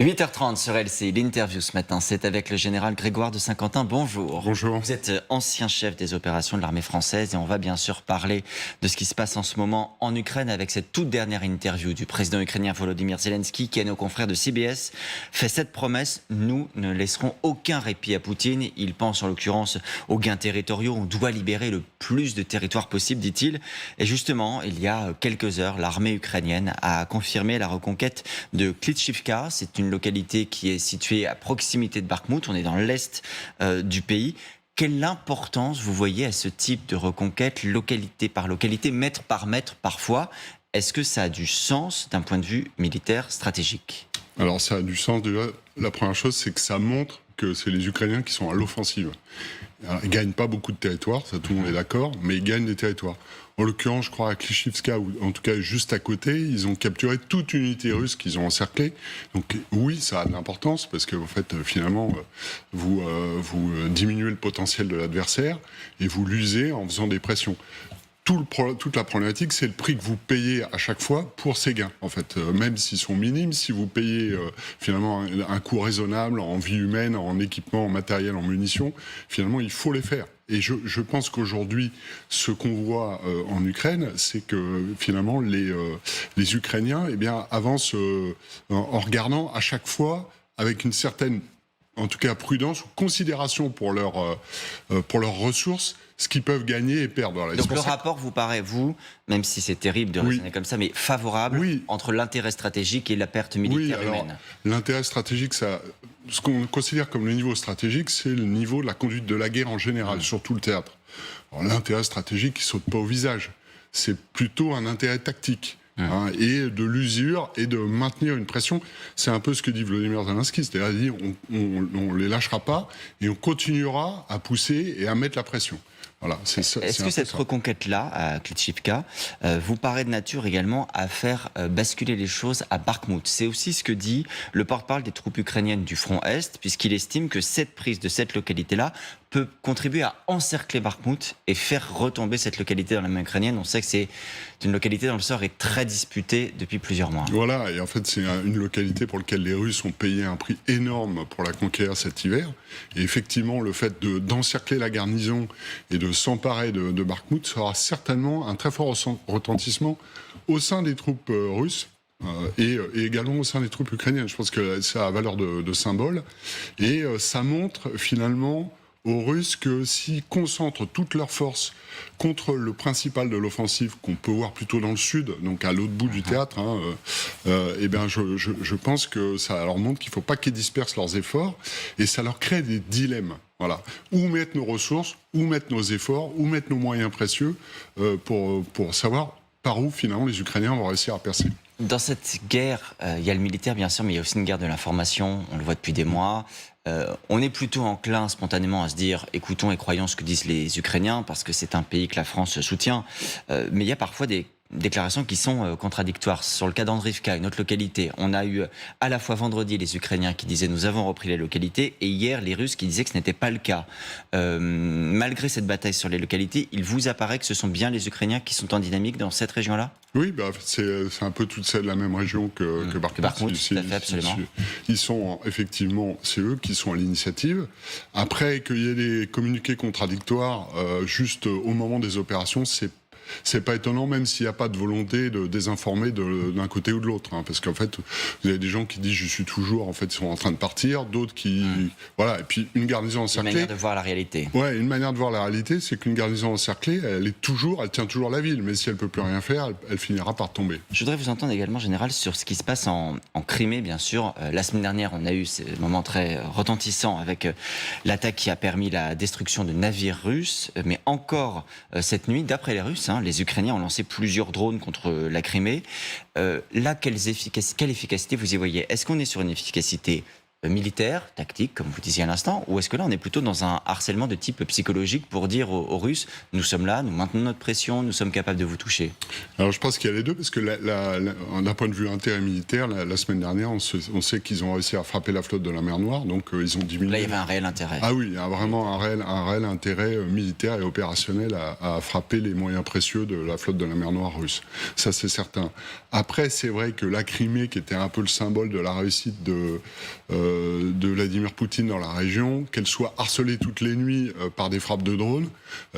8h30 sur LCI, l'interview ce matin, c'est avec le général Grégoire de Saint-Quentin. Bonjour. Bonjour. Vous êtes ancien chef des opérations de l'armée française et on va bien sûr parler de ce qui se passe en ce moment en Ukraine avec cette toute dernière interview du président ukrainien Volodymyr Zelensky qui, à nos confrères de CBS, fait cette promesse: nous ne laisserons aucun répit à Poutine. Il pense en l'occurrence aux gains territoriaux. On doit libérer le plus de territoires possible, dit-il. Et justement, il y a quelques heures, l'armée ukrainienne a confirmé la reconquête de Klitschivka. C'est une localité qui est située à proximité de Bakhmout. On est dans l'est du pays. Quelle importance vous voyez à ce type de reconquête, localité par localité, mètre par mètre parfois? Est-ce que ça a du sens d'un point de vue militaire stratégique? Alors ça a du sens déjà. La première chose, c'est que ça montre que c'est les Ukrainiens qui sont à l'offensive. Alors, ils gagnent pas beaucoup de territoires, ça tout le monde est d'accord, mais ils gagnent des territoires. En l'occurrence, je crois à Klitschivka, ou en tout cas juste à côté, ils ont capturé toute une unité russe qu'ils ont encerclée. Donc oui, ça a de l'importance parce que en fait, finalement, vous diminuez le potentiel de l'adversaire et vous l'usez en faisant des pressions. Toute la problématique, c'est le prix que vous payez à chaque fois pour ces gains. En fait, même s'ils sont minimes, si vous payez finalement un coût raisonnable en vie humaine, en équipement, en matériel, en munitions, finalement, il faut les faire. Et je pense qu'aujourd'hui, ce qu'on voit en Ukraine, c'est que finalement, les Ukrainiens avancent en regardant à chaque fois avec une certaine, en tout cas prudence ou considération pour leurs ressources, ce qu'ils peuvent gagner et perdre. Donc le rapport vous paraît, même si c'est terrible de raisonner comme ça, mais favorable entre l'intérêt stratégique et la perte militaire humaine? L'intérêt stratégique, ce qu'on considère comme le niveau stratégique, c'est le niveau de la conduite de la guerre en général, sur tout le théâtre. L'intérêt stratégique, il saute pas au visage. C'est plutôt un intérêt tactique. Et de l'usure et de maintenir une pression. C'est un peu ce que dit Volodymyr Zelensky, c'est-à-dire on les lâchera pas et on continuera à pousser et à mettre la pression. Voilà, Est-ce que cette reconquête-là, à Klitschivka, vous paraît de nature également à faire basculer les choses à Bakhmout? C'est aussi ce que dit le porte-parole des troupes ukrainiennes du front Est, puisqu'il estime que cette prise de cette localité-là peut contribuer à encercler Bakhmout et faire retomber cette localité dans la main ukrainienne. On sait que c'est une localité dont le sort est très disputé depuis plusieurs mois. Voilà, et en fait c'est une localité pour laquelle les Russes ont payé un prix énorme pour la conquérir cet hiver. Et effectivement, le fait d'encercler la garnison et de s'emparer de Bakhmout sera certainement un très fort retentissement au sein des troupes russes. Et également au sein des troupes ukrainiennes. Je pense que ça a valeur de symbole. Et ça montre finalement aux Russes que s'ils concentrent toutes leurs forces contre le principal de l'offensive qu'on peut voir plutôt dans le sud, donc à l'autre bout du théâtre, je pense que ça leur montre qu'il ne faut pas qu'ils dispersent leurs efforts et ça leur crée des dilemmes. Voilà. Où mettre nos ressources, où mettre nos efforts, où mettre nos moyens précieux pour savoir par où finalement les Ukrainiens vont réussir à percer. Dans cette guerre, il y a le militaire bien sûr, mais il y a aussi une guerre de l'information, on le voit depuis des mois. On est plutôt enclin spontanément à se dire écoutons et croyons ce que disent les Ukrainiens parce que c'est un pays que la France soutient. Mais il y a parfois des déclarations qui sont contradictoires. Sur le cas d'Andrivka, une autre localité, on a eu à la fois vendredi les Ukrainiens qui disaient nous avons repris les localités et hier les Russes qui disaient que ce n'était pas le cas. Malgré cette bataille sur les localités, il vous apparaît que ce sont bien les Ukrainiens qui sont en dynamique dans cette région-là? Oui, c'est un peu toute celle de la même région que Bakhmout. Tout à fait, absolument. Ils sont effectivement, c'est eux qui sont à l'initiative. Après, qu'il y ait des communiqués contradictoires juste au moment des opérations, c'est pas étonnant, même s'il n'y a pas de volonté de désinformer d'un côté ou de l'autre, parce qu'en fait, vous avez des gens qui disent je suis toujours, en fait, ils sont en train de partir, d'autres qui, voilà, et puis une garnison encerclée. Une manière de voir la réalité. Ouais, une manière de voir la réalité, c'est qu'une garnison encerclée, elle tient toujours la ville, mais si elle peut plus rien faire, elle finira par tomber. Je voudrais vous entendre également, général, sur ce qui se passe en Crimée, bien sûr. La semaine dernière, on a eu ces moments très retentissants avec l'attaque qui a permis la destruction de navires russes, mais encore cette nuit, d'après les Russes, les Ukrainiens ont lancé plusieurs drones contre la Crimée. Là, quelle efficacité vous y voyez? Est-ce qu'on est sur une efficacité militaire, tactique, comme vous disiez à l'instant, ou est-ce que là on est plutôt dans un harcèlement de type psychologique pour dire aux Russes, nous sommes là, nous maintenons notre pression, nous sommes capables de vous toucher? Alors je pense qu'il y a les deux, parce que d'un point de vue intérêt militaire, la semaine dernière, on sait qu'ils ont réussi à frapper la flotte de la mer Noire, donc ils ont diminué. Là il y avait un réel intérêt. Ah oui, il y a vraiment un réel intérêt militaire et opérationnel à frapper les moyens précieux de la flotte de la mer Noire russe. Ça c'est certain. Après c'est vrai que la Crimée, qui était un peu le symbole de la réussite de Vladimir Poutine dans la région, qu'elle soit harcelée toutes les nuits par des frappes de drones,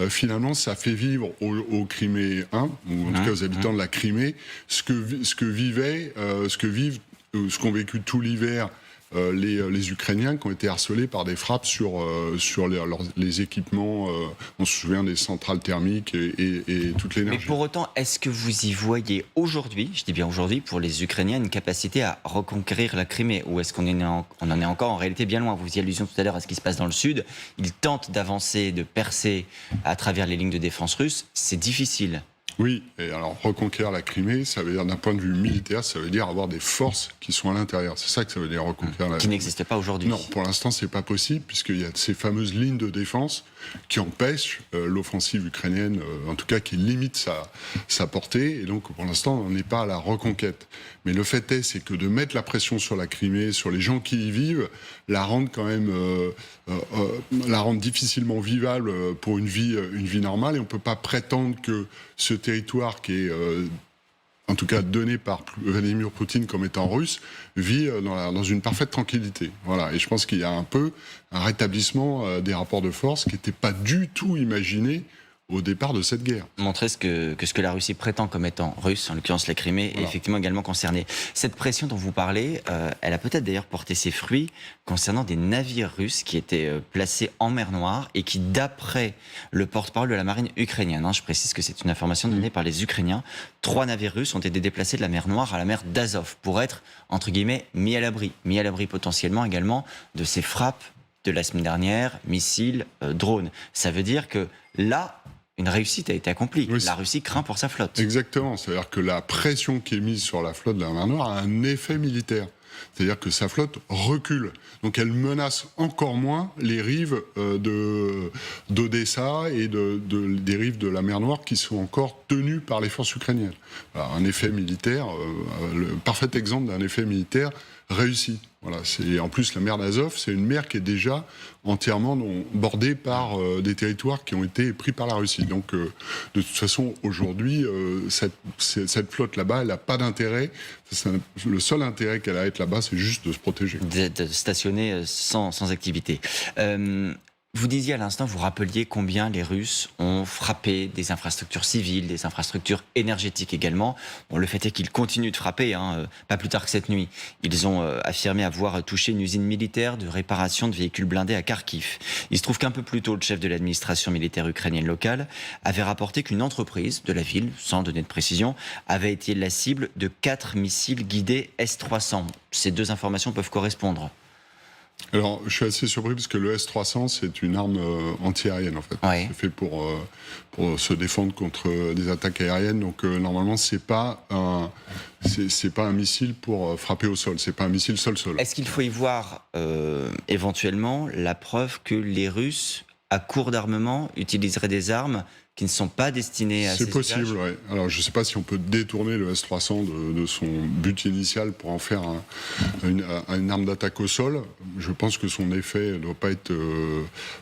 finalement ça fait vivre aux Criméens, ou en tout cas aux habitants de la Crimée, ce qu'ont vécu tout l'hiver les Ukrainiens, qui ont été harcelés par des frappes sur les équipements, on se souvient des centrales thermiques et toute l'énergie. Mais pour autant, est-ce que vous y voyez aujourd'hui, je dis bien aujourd'hui, pour les Ukrainiens, une capacité à reconquérir la Crimée? Ou est-ce qu'on en est encore en réalité bien loin? Vous faisiez allusion tout à l'heure à ce qui se passe dans le sud. Ils tentent d'avancer, de percer à travers les lignes de défense russes. C'est difficile. Oui, et alors reconquérir la Crimée, ça veut dire d'un point de vue militaire, ça veut dire avoir des forces qui sont à l'intérieur. C'est ça que ça veut dire reconquérir la Crimée. Qui n'existe pas aujourd'hui. Non, pour l'instant, c'est pas possible, puisqu'il y a ces fameuses lignes de défense qui empêchent l'offensive ukrainienne, en tout cas qui limitent sa portée. Et donc, pour l'instant, on n'est pas à la reconquête. Mais le fait est, c'est que de mettre la pression sur la Crimée, sur les gens qui y vivent, la rendent quand même, la rendent difficilement vivable pour une vie normale. Et on peut pas prétendre que ce territoire qui est en tout cas donné par Vladimir Poutine comme étant russe, vit dans une parfaite tranquillité. Voilà. Et je pense qu'il y a un peu un rétablissement des rapports de force qui n'était pas du tout imaginé au départ de cette guerre. Montrer ce que la Russie prétend comme étant russe, en l'occurrence la Crimée, est effectivement également concernée. Cette pression dont vous parlez, elle a peut-être d'ailleurs porté ses fruits concernant des navires russes qui étaient placés en mer Noire et qui, d'après le porte-parole de la marine ukrainienne, je précise que c'est une information donnée par les Ukrainiens, 3 navires russes ont été déplacés de la mer Noire à la mer d'Azov pour être, entre guillemets, mis à l'abri potentiellement également de ces frappes de la semaine dernière, missiles, drones. Ça veut dire que là, une réussite a été accomplie. Oui, la Russie craint pour sa flotte. Exactement. C'est-à-dire que la pression qui est mise sur la flotte de la mer Noire a un effet militaire. C'est-à-dire que sa flotte recule. Donc elle menace encore moins les rives d'Odessa et des rives de la mer Noire qui sont encore tenues par les forces ukrainiennes. Alors, un effet militaire, le parfait exemple d'un effet militaire réussi. Voilà, en plus, la mer d'Azov, c'est une mer qui est déjà entièrement bordée par des territoires qui ont été pris par la Russie. Donc, de toute façon, aujourd'hui, cette flotte là-bas, elle n'a pas d'intérêt. Le seul intérêt qu'elle a à être là-bas, c'est juste de se protéger. De stationner sans activité. Vous disiez à l'instant, vous rappeliez combien les Russes ont frappé des infrastructures civiles, des infrastructures énergétiques également. Bon, le fait est qu'ils continuent de frapper, pas plus tard que cette nuit. Ils ont affirmé avoir touché une usine militaire de réparation de véhicules blindés à Kharkiv. Il se trouve qu'un peu plus tôt, le chef de l'administration militaire ukrainienne locale avait rapporté qu'une entreprise de la ville, sans donner de précision, avait été la cible de 4 missiles guidés S-300. Ces deux informations peuvent correspondre. Alors, je suis assez surpris parce que le S-300, c'est une arme anti-aérienne, en fait. Oui. C'est fait pour se défendre contre des attaques aériennes. Donc, normalement, c'est pas un missile pour frapper au sol. C'est pas un missile sol-sol. Est-ce qu'il faut y voir éventuellement la preuve que les Russes, à court d'armement, utiliseraient des armes qui ne sont pas destinées à ces usages? C'est possible, oui. Alors, je ne sais pas si on peut détourner le S-300 de son but initial pour en faire une arme d'attaque au sol. Je pense que son effet ne doit pas être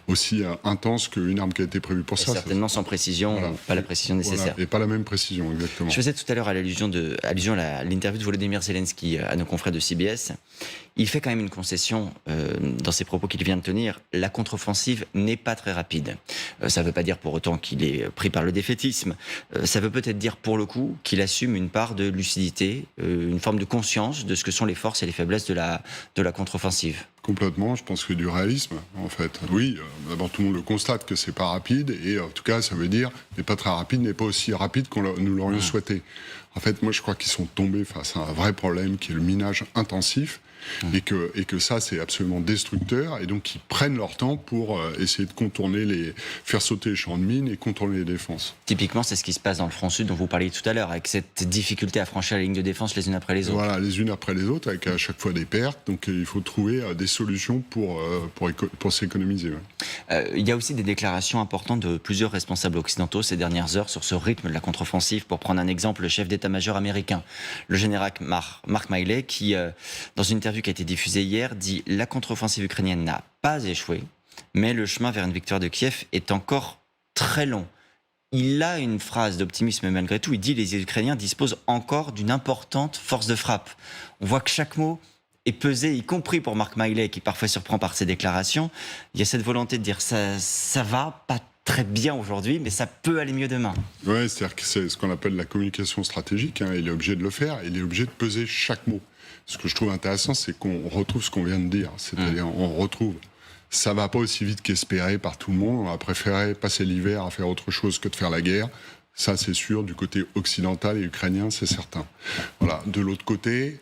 aussi intense qu'une arme qui a été prévue pour ça. Certainement sans précision, voilà. Pas la précision nécessaire. Voilà. Et pas la même précision, exactement. Je faisais tout à l'heure allusion à l'interview de Volodymyr Zelensky à nos confrères de CBS. Il fait quand même une concession dans ses propos qu'il vient de tenir. La contre-offensive n'est pas très rapide. Ça ne veut pas dire pour autant qu'il est pris par le défaitisme. Ça veut peut-être dire pour le coup qu'il assume une part de lucidité, une forme de conscience de ce que sont les forces et les faiblesses de la contre-offensive. Complètement, je pense que du réalisme, en fait. Oui, d'abord tout le monde le constate que c'est pas rapide, et en tout cas, ça veut dire n'est pas très rapide, n'est pas aussi rapide qu'on nous l'aurions souhaité. En fait, moi, je crois qu'ils sont tombés face à un vrai problème qui est le minage intensif, Et que ça, c'est absolument destructeur. Et donc, ils prennent leur temps pour essayer de faire sauter les champs de mines et contourner les défenses. Typiquement, c'est ce qui se passe dans le front sud dont vous parliez tout à l'heure, avec cette difficulté à franchir la ligne de défense les unes après les autres. Voilà, les unes après les autres, avec à chaque fois des pertes. Donc, il faut trouver des solutions pour s'économiser. Ouais. Il y a aussi des déclarations importantes de plusieurs responsables occidentaux ces dernières heures sur ce rythme de la contre-offensive. Pour prendre un exemple, le chef d'état-major américain, le général Mark Milley, qui, dans une interview qui a été diffusée hier, dit « La contre-offensive ukrainienne n'a pas échoué, mais le chemin vers une victoire de Kiev est encore très long ». Il a une phrase d'optimisme malgré tout. Il dit « Les Ukrainiens disposent encore d'une importante force de frappe ». On voit que chaque mot est pesé, y compris pour Mark Milley, qui parfois surprend par ses déclarations. Il y a cette volonté de dire ça va pas très bien aujourd'hui, mais ça peut aller mieux demain. Oui, c'est-à-dire que c'est ce qu'on appelle la communication stratégique. Il est obligé de le faire, il est obligé de peser chaque mot. Ce que je trouve intéressant, c'est qu'on retrouve ce qu'on vient de dire. C'est-à-dire, on retrouve. Ça va pas aussi vite qu'espéré par tout le monde. On a préféré passer l'hiver à faire autre chose que de faire la guerre. Ça, c'est sûr, du côté occidental et ukrainien, c'est certain. Voilà. De l'autre côté,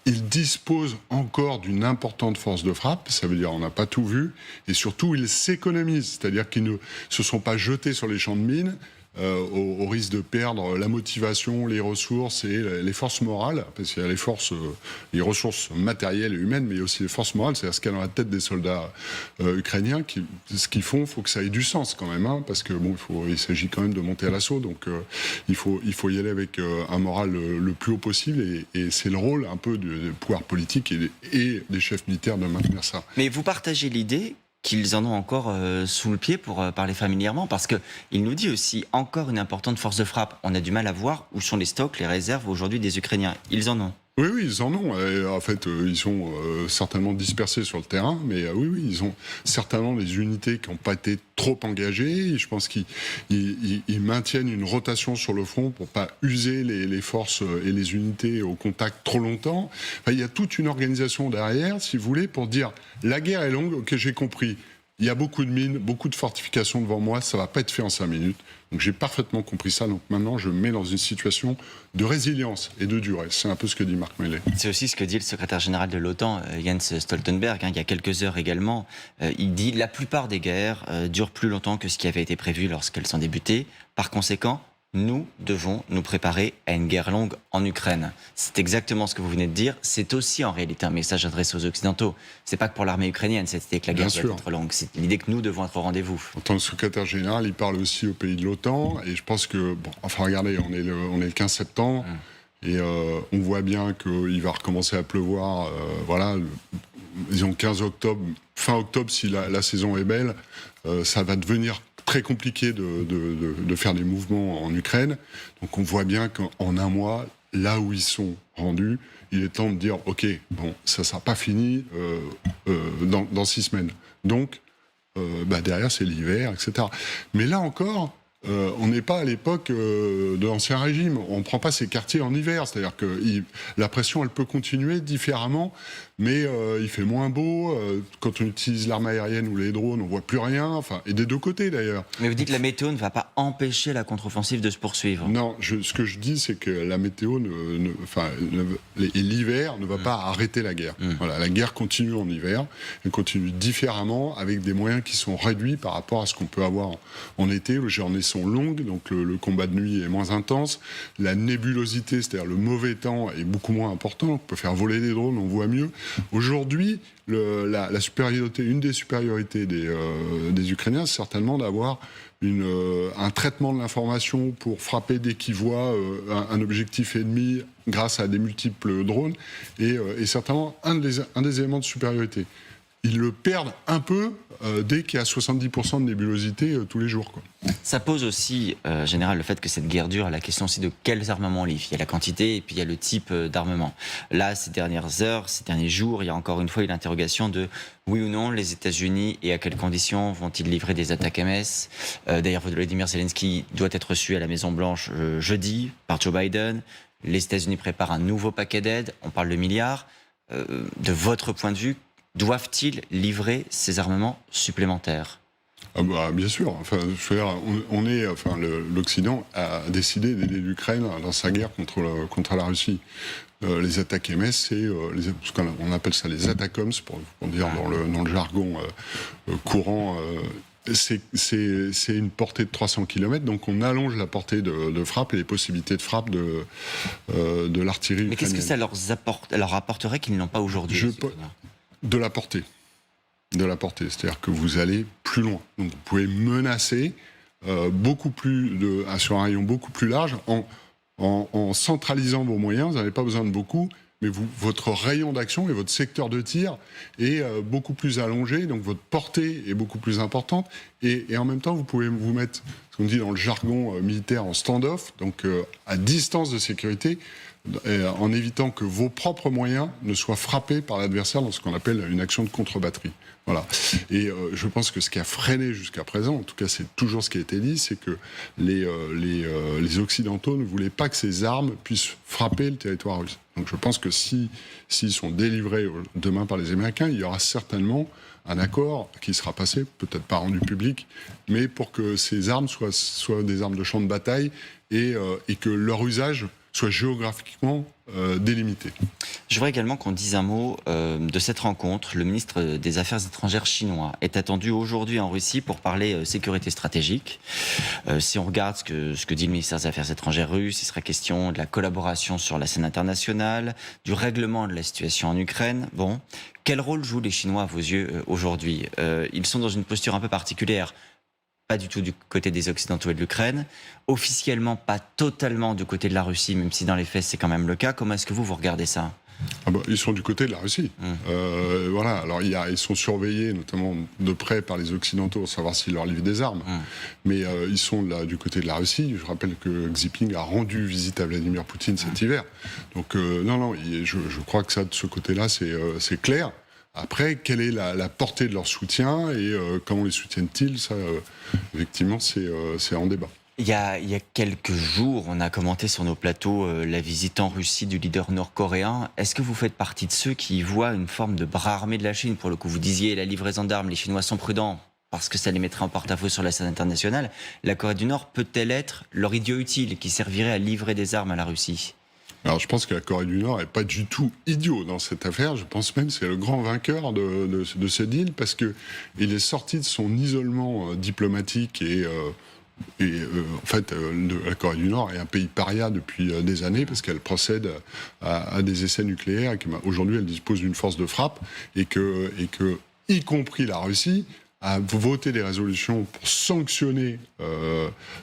ils disposent encore d'une importante force de frappe. Ça veut dire on n'a pas tout vu. Et surtout, ils s'économisent. C'est-à-dire qu'ils ne se sont pas jetés sur les champs de mines au risque de perdre la motivation, les ressources et les forces morales. Parce qu'il y a les ressources matérielles et humaines, mais il y a aussi les forces morales. C'est-à-dire ce qu'il y a dans la tête des soldats ukrainiens. Ce qu'ils font, il faut que ça ait du sens quand même. Parce que bon, il s'agit quand même de monter à l'assaut. Donc il faut y aller avec un moral le plus haut possible. Et c'est le rôle un peu du pouvoir politique et des chefs militaires de maintenir ça. Mais vous partagez l'idée qu'ils en ont encore sous le pied, pour parler familièrement, parce qu'il nous dit aussi encore une importante force de frappe. On a du mal à voir où sont les stocks, les réserves aujourd'hui des Ukrainiens. Ils en ont. Oui, ils en ont. En fait, ils sont certainement dispersés sur le terrain, mais oui, ils ont certainement des unités qui n'ont pas été trop engagées. Je pense qu'ils maintiennent une rotation sur le front pour pas user les forces et les unités au contact trop longtemps. Enfin, il y a toute une organisation derrière, si vous voulez, pour dire la guerre est longue, ok, j'ai compris. Il y a beaucoup de mines, beaucoup de fortifications devant moi, ça ne va pas être fait en 5 minutes. Donc j'ai parfaitement compris ça, donc maintenant je me mets dans une situation de résilience et de durée. C'est un peu ce que dit Mark Milley. C'est aussi ce que dit le secrétaire général de l'OTAN, Jens Stoltenberg, il y a quelques heures également. Il dit « La plupart des guerres durent plus longtemps que ce qui avait été prévu lorsqu'elles sont débutées. Par conséquent, nous devons nous préparer à une guerre longue en Ukraine ». C'est exactement ce que vous venez de dire. C'est aussi en réalité un message adressé aux Occidentaux. C'est pas que pour l'armée ukrainienne, c'était que la guerre doit être longue. C'est l'idée que nous devons être au rendez-vous. En tant que secrétaire général, il parle aussi aux pays de l'OTAN. Et je pense que, regardez, on est le 15 septembre. Et on voit bien qu'il va recommencer à pleuvoir. Disons 15 octobre, fin octobre, si la saison est belle, ça va devenir très compliqué de faire des mouvements en Ukraine. Donc on voit bien qu'en un mois, là où ils sont rendus, il est temps de dire ok, bon, ça ne sera pas fini dans 6 semaines. Donc derrière c'est l'hiver, etc. Mais là encore, on n'est pas à l'époque de l'Ancien Régime. On ne prend pas ces quartiers en hiver. C'est-à-dire que la pression, elle peut continuer différemment, mais il fait moins beau. Quand on utilise l'arme aérienne ou les drones, on ne voit plus rien. Et des deux côtés, d'ailleurs. Mais vous dites que la météo ne va pas empêcher la contre-offensive de se poursuivre. Non, ce que je dis, c'est que la météo, l'hiver ne va pas arrêter la guerre. Voilà, la guerre continue en hiver. Elle continue différemment, avec des moyens qui sont réduits par rapport à ce qu'on peut avoir en été. Les journées sont longues, donc le combat de nuit est moins intense. La nébulosité, c'est-à-dire le mauvais temps, est beaucoup moins important. On peut faire voler des drones, on voit mieux. Aujourd'hui, la supériorité, une des supériorités des Ukrainiens, c'est certainement d'avoir un traitement de l'information pour frapper dès qu'ils voient un objectif ennemi grâce à des multiples drones, et certainement un des éléments de supériorité. Ils le perdent un peu dès qu'il y a 70% de nébulosité tous les jours, quoi. Ça pose aussi, général, le fait que cette guerre dure, la question aussi de quels armements on livre. Il y a la quantité et puis il y a le type d'armement. Là, ces dernières heures, ces derniers jours, il y a encore une fois eu l'interrogation de oui ou non, les États-Unis, et à quelles conditions vont-ils livrer des attaques MS. D'ailleurs, Volodymyr Zelensky doit être reçu à la Maison-Blanche jeudi par Joe Biden. Les États-Unis préparent un nouveau paquet d'aide, on parle de milliards. De votre point de vue, doivent-ils livrer ces armements supplémentaires ? Ah bah, bien sûr. Enfin, je veux dire, l'Occident a décidé d'aider l'Ukraine dans sa guerre contre la Russie. Les attaques MS, c'est ce qu'on appelle ça les ATACMS, pour dire dans le jargon courant. C'est une portée de 300 km, donc on allonge la portée de frappe et les possibilités de frappe de l'artillerie ukrainienne. Mais qu'est-ce que ça leur apporterait qu'ils n'ont pas aujourd'hui? De la portée. De la portée, c'est-à-dire que vous allez plus loin. Donc vous pouvez menacer sur un rayon beaucoup plus large en centralisant vos moyens. Vous n'avez pas besoin de beaucoup, mais votre rayon d'action et votre secteur de tir est beaucoup plus allongé, donc votre portée est beaucoup plus importante. Et en même temps, vous pouvez vous mettre, ce qu'on dit dans le jargon militaire, en stand-off, donc à distance de sécurité, en évitant que vos propres moyens ne soient frappés par l'adversaire dans ce qu'on appelle une action de contre-batterie. Voilà. Et je pense que ce qui a freiné jusqu'à présent, en tout cas c'est toujours ce qui a été dit, c'est que les Occidentaux ne voulaient pas que ces armes puissent frapper le territoire russe. Donc je pense que s'ils sont délivrés demain par les Américains, il y aura certainement un accord qui sera passé, peut-être pas rendu public, mais pour que ces armes soient des armes de champ de bataille et que leur usage soit géographiquement délimité. Je voudrais également qu'on dise un mot de cette rencontre. Le ministre des Affaires étrangères chinois est attendu aujourd'hui en Russie pour parler sécurité stratégique. Si on regarde ce que dit le ministère des Affaires étrangères russe, il sera question de la collaboration sur la scène internationale, du règlement de la situation en Ukraine. Bon, quel rôle jouent les Chinois à vos yeux aujourd'hui? Ils sont dans une posture un peu particulière. Pas du tout du côté des Occidentaux et de l'Ukraine, officiellement pas totalement du côté de la Russie, même si dans les faits c'est quand même le cas. Comment est-ce que vous regardez ça? Ils sont du côté de la Russie. Voilà. Alors ils sont surveillés notamment de près par les Occidentaux pour savoir s'ils leur livrent des armes. Mais ils sont là du côté de la Russie. Je rappelle que Xi Jinping a rendu visite à Vladimir Poutine cet hiver. Donc je crois que ça de ce côté-là c'est clair. Après, quelle est la portée de leur soutien et comment les soutiennent-ils? Ça, effectivement, c'est en débat. Il y a quelques jours, on a commenté sur nos plateaux la visite en Russie du leader nord-coréen. Est-ce que vous faites partie de ceux qui voient une forme de bras armé de la Chine? Pour le coup, vous disiez la livraison d'armes, les Chinois sont prudents parce que ça les mettrait en porte-à-faux sur la scène internationale. La Corée du Nord peut-elle être leur idiot utile qui servirait à livrer des armes à la Russie? Alors je pense que la Corée du Nord n'est pas du tout idiot dans cette affaire. Je pense même que c'est le grand vainqueur de ce deal parce qu'il est sorti de son isolement diplomatique en fait, la Corée du Nord est un pays paria depuis des années parce qu'elle procède à des essais nucléaires et qu'aujourd'hui elle dispose d'une force de frappe et que, y compris la Russie, a voté des résolutions pour sanctionner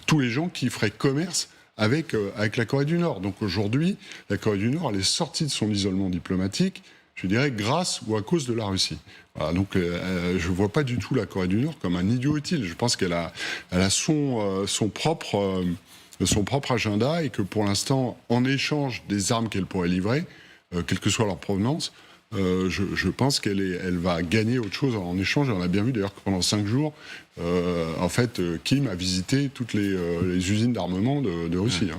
tous les gens qui feraient commerce avec la Corée du Nord. Donc aujourd'hui, la Corée du Nord, elle est sortie de son isolement diplomatique, je dirais, grâce ou à cause de la Russie. Voilà, donc je ne vois pas du tout la Corée du Nord comme un idiot utile. Je pense qu'elle a son propre agenda et que pour l'instant, en échange des armes qu'elle pourrait livrer, quelle que soit leur provenance, je pense qu'elle va gagner autre chose en échange. On a bien vu d'ailleurs que pendant 5 jours, Kim a visité toutes les usines d'armement de Russie.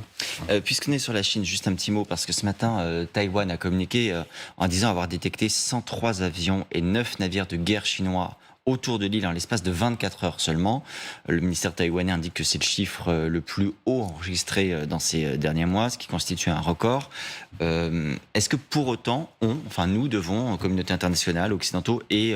Puisqu'on est sur la Chine, juste un petit mot, parce que ce matin, Taïwan a communiqué en disant avoir détecté 103 avions et 9 navires de guerre chinois autour de l'île en l'espace de 24 heures seulement. Le ministère taïwanais indique que c'est le chiffre le plus haut enregistré dans ces derniers mois, ce qui constitue un record. Est-ce que pour autant, nous devons, en communauté internationale, occidentaux et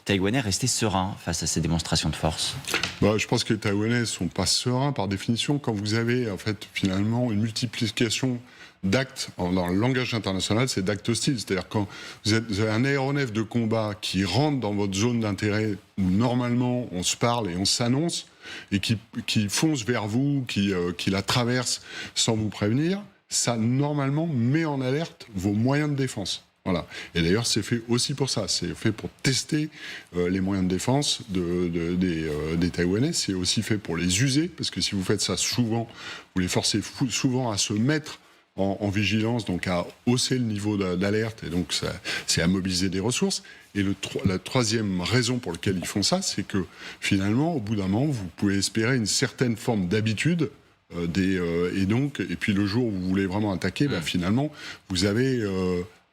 taïwanais, rester sereins face à ces démonstrations de force? Je pense que les Taïwanais ne sont pas sereins par définition. Quand vous avez en fait finalement une multiplication d'actes, dans le langage international, c'est d'actes hostiles. C'est-à-dire quand vous avez un aéronef de combat qui rentre dans votre zone d'intérêt où normalement on se parle et on s'annonce et qui fonce vers vous, qui la traverse sans vous prévenir, ça normalement met en alerte vos moyens de défense. Voilà. Et d'ailleurs, c'est fait aussi pour ça. C'est fait pour tester les moyens de défense des Taïwanais. C'est aussi fait pour les user, parce que si vous faites ça souvent, vous les forcez souvent à se mettre en vigilance, donc à hausser le niveau d'alerte, et donc c'est à mobiliser des ressources. Et la troisième raison pour laquelle ils font ça, c'est que finalement, au bout d'un moment, vous pouvez espérer une certaine forme d'habitude, et puis le jour où vous voulez vraiment attaquer, finalement, vous avez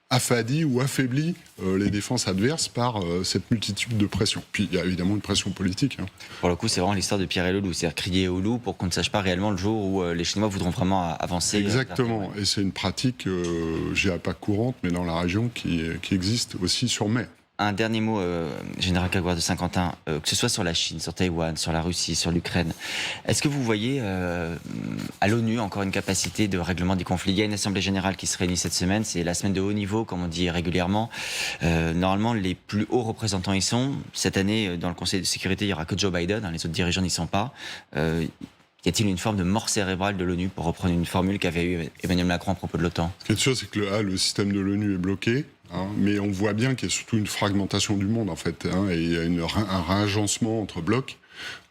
affadit ou affaiblit les défenses adverses par cette multitude de pressions. Puis il y a évidemment une pression politique. Pour le coup, c'est vraiment l'histoire de Pierre et le loup, c'est-à-dire crier au loup pour qu'on ne sache pas réellement le jour où les Chinois voudront vraiment avancer. Exactement, et c'est une pratique, je dirais pas courante, mais dans la région qui existe aussi sur mer. Un dernier mot, Général Grégoire de Saint-Quentin, que ce soit sur la Chine, sur Taïwan, sur la Russie, sur l'Ukraine, est-ce que vous voyez à l'ONU encore une capacité de règlement des conflits? Il y a une assemblée générale qui se réunit cette semaine, c'est la semaine de haut niveau, comme on dit régulièrement. Normalement, les plus hauts représentants y sont. Cette année, dans le Conseil de sécurité, il n'y aura que Joe Biden, les autres dirigeants n'y sont pas. Y a-t-il une forme de mort cérébrale de l'ONU, pour reprendre une formule qu'avait eue Emmanuel Macron à propos de l'OTAN? Ce qui est sûr, c'est que le système de l'ONU est bloqué. Mais on voit bien qu'il y a surtout une fragmentation du monde, en fait, et il y a un réagencement entre blocs.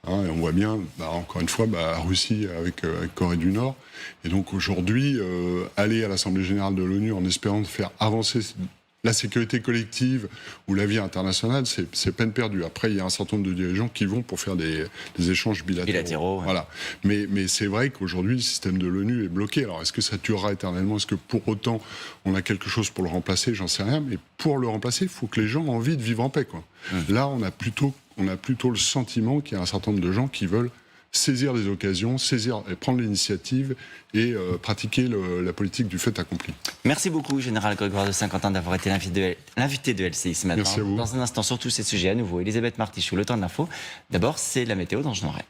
Et on voit bien, encore une fois, la Russie avec Corée du Nord. Et donc aujourd'hui, aller à l'Assemblée générale de l'ONU en espérant de faire avancer la sécurité collective ou la vie internationale, c'est peine perdue. Après, il y a un certain nombre de dirigeants qui vont pour faire des échanges bilatéraux. Voilà. Mais c'est vrai qu'aujourd'hui, le système de l'ONU est bloqué. Alors, est-ce que ça durera éternellement? Est-ce que pour autant, on a quelque chose pour le remplacer? J'en sais rien. Mais pour le remplacer, il faut que les gens aient envie de vivre en paix, quoi. Là, on a plutôt le sentiment qu'il y a un certain nombre de gens qui veulent saisir les occasions, prendre l'initiative et pratiquer la politique du fait accompli. Merci beaucoup, Général Grégoire de Saint-Quentin, d'avoir été l'invité de LCI ce matin. Merci à vous. Dans un instant, sur tous ces sujets à nouveau, Elisabeth Martichoux, le temps de l'info. D'abord, c'est la météo dans Jean Ray.